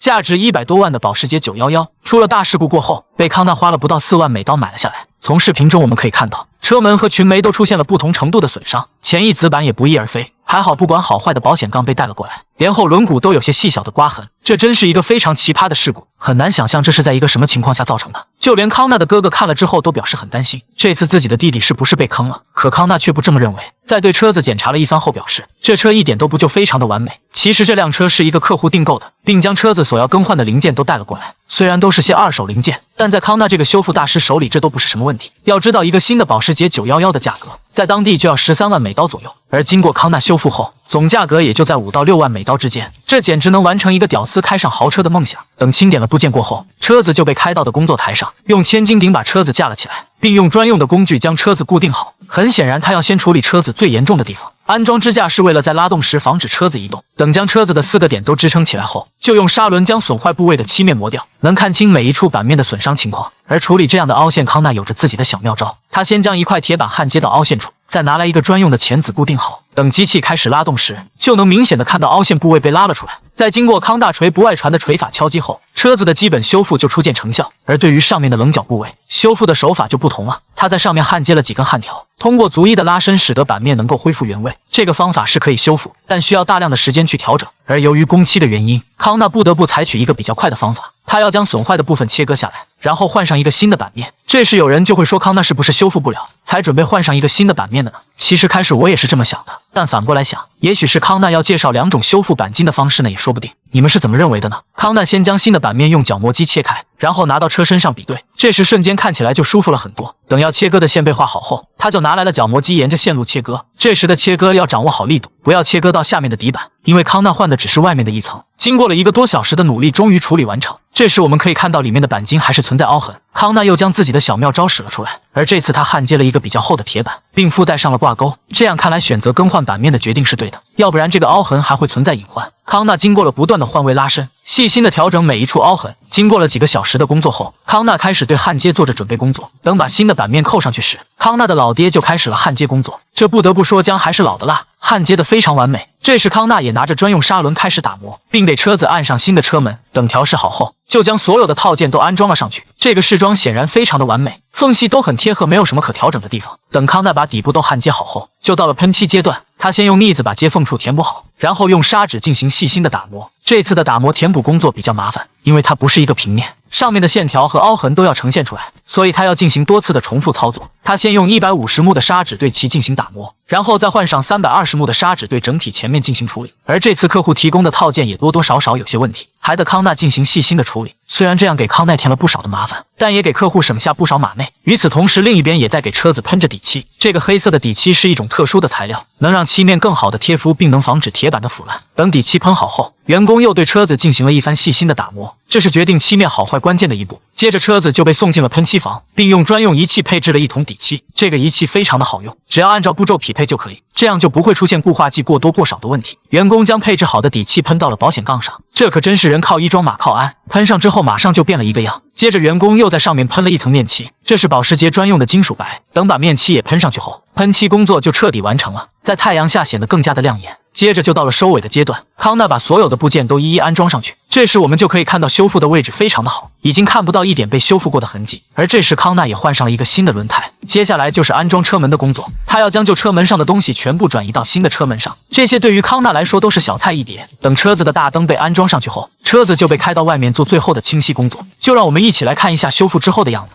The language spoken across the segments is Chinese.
价值100多万的保时捷911，出了大事故过后，被康纳花了不到4万美刀买了下来。从视频中我们可以看到，车门和裙眉都出现了不同程度的损伤，前翼子板也不翼而飞。还好不管好坏的保险杠被带了过来，连后轮毂都有些细小的刮痕。这真是一个非常奇葩的事故，很难想象这是在一个什么情况下造成的。就连康纳的哥哥看了之后都表示很担心，这次自己的弟弟是不是被坑了？可康纳却不这么认为，在对车子检查了一番后表示，这车一点都不旧，非常的完美。其实这辆车是一个客户订购的，并将车子所要更换的零件都带了过来，虽然都是些二手零件，但在康纳这个修复大师手里，这都不是什么问题。要知道，一个新的保时捷911的价格在当地就要13万美刀左右，而经过康纳修复后，总价格也就在5到6万美刀之间，这简直能完成一个屌丝开上豪车的梦想。等清点了部件过后，车子就被开到的工作台上，用千斤顶把车子架了起来，并用专用的工具将车子固定好。很显然，他要先处理车子最严重的地方。安装支架是为了在拉动时防止车子移动。等将车子的4个点都支撑起来后，就用砂轮将损坏部位的漆面磨掉，能看清每一处板面的损伤情况。而处理这样的凹陷，康纳有着自己的小妙招。他先将一块铁板焊接到凹陷处，再拿来一个专用的钳子固定好。等机器开始拉动时，就能明显的看到凹陷部位被拉了出来。在经过康大锤不外传的锤法敲击后，车子的基本修复就初见成效。而对于上面的棱角部位，修复的手法就不同了。他在上面焊接了几根焊条，通过逐一的拉伸，使得板面能够恢复原位。这个方法是可以修复，但需要大量的时间去调整。而由于工期的原因，康纳不得不采取一个比较快的方法，他要将损坏的部分切割下来，然后换上一个新的板面。这时有人就会说，康纳是不是修复不了，才准备换上一个新的板面的呢？其实开始我也是这么想的，但反过来想，也许是康纳要介绍2种修复钣金的方式呢，也说不定。你们是怎么认为的呢？康纳先将新的板面用角磨机切开，然后拿到车身上比对，这时瞬间看起来就舒服了很多。等要切割的线被画好后，他就拿来了角磨机，沿着线路切割。这时的切割要掌握好力度，不要切割到下面的底板，因为康纳换的只是外面的一层。经过了1个多小时的努力，终于处理完成。这时我们可以看到里面的钣金还是存在凹痕，康纳又将自己的小妙招使了出来。而这次他焊接了一个比较厚的铁板，并附带上了挂钩，这样看来选择更换板面的决定是对的，要不然这个凹痕还会存在隐患。康纳经过了不断的换位拉伸，细心的调整每一处凹痕。经过了几个小时的工作后，康纳开始对焊接做着准备工作。等把新的板面扣上去时，康纳的老爹就开始了焊接工作。这不得不说，姜还是老的辣，焊接的非常完美。这时康纳也拿着专用砂轮开始打磨，并给车子按上新的车门。等调试好后，就将所有的套件都安装了上去。这个试装显然非常的完美，缝隙都很贴合，没有什么可调整的地方。等康纳把底部都焊接好后，就到了喷漆阶段。他先用腻子把接缝处填补好，然后用砂纸进行细心的打磨。这次的打磨填补工作比较麻烦，因为它不是一个平面，上面的线条和凹痕都要呈现出来，所以他要进行多次的重复操作。他先用150目的砂纸对其进行打磨，然后再换上320目的砂纸对整体前面进行处理。而这次客户提供的套件也多多少少有些问题，还得康纳进行细心的处理。虽然这样给康奈添了不少的麻烦，但也给客户省下不少马内。与此同时，另一边也在给车子喷着底漆。这个黑色的底漆是一种特殊的材料，能让漆面更好的贴敷，并能防止铁板的腐烂。等底漆喷好后，员工又对车子进行了一番细心的打磨，这是决定漆面好坏关键的一步。接着车子就被送进了喷漆房，并用专用仪器配置了一桶底漆。这个仪器非常的好用，只要按照步骤匹配就可以，这样就不会出现固化剂过多过少的问题。员工将配置好的底漆喷到了保险杠上，这可真是人靠衣装马靠鞍，喷上之后马上就变了一个样。接着员工又在上面喷了一层面漆，这是保时捷专用的金属白。等把面漆也喷上去后，喷漆工作就彻底完成了，在太阳下显得更加的亮眼。接着就到了收尾的阶段，康纳把所有的部件都一一安装上去。这时我们就可以看到修复的位置非常的好，已经看不到一点被修复过的痕迹。而这时康纳也换上了一个新的轮胎，接下来就是安装车门的工作。他要将旧车门上的东西全部转移到新的车门上，这些对于康纳来说都是小菜一碟。等车子的大灯被安装上去后，车子就被开到外面做最后的清晰工作。就让我们一起来看一下修复之后的样子。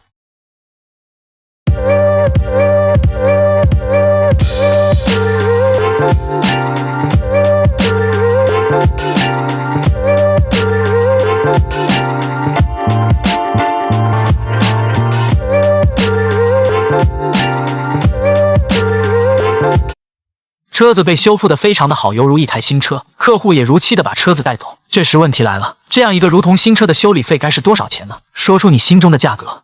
车子被修复得非常的好，犹如一台新车，客户也如期的把车子带走。这时问题来了，这样一个如同新车的修理费该是多少钱呢？说出你心中的价格。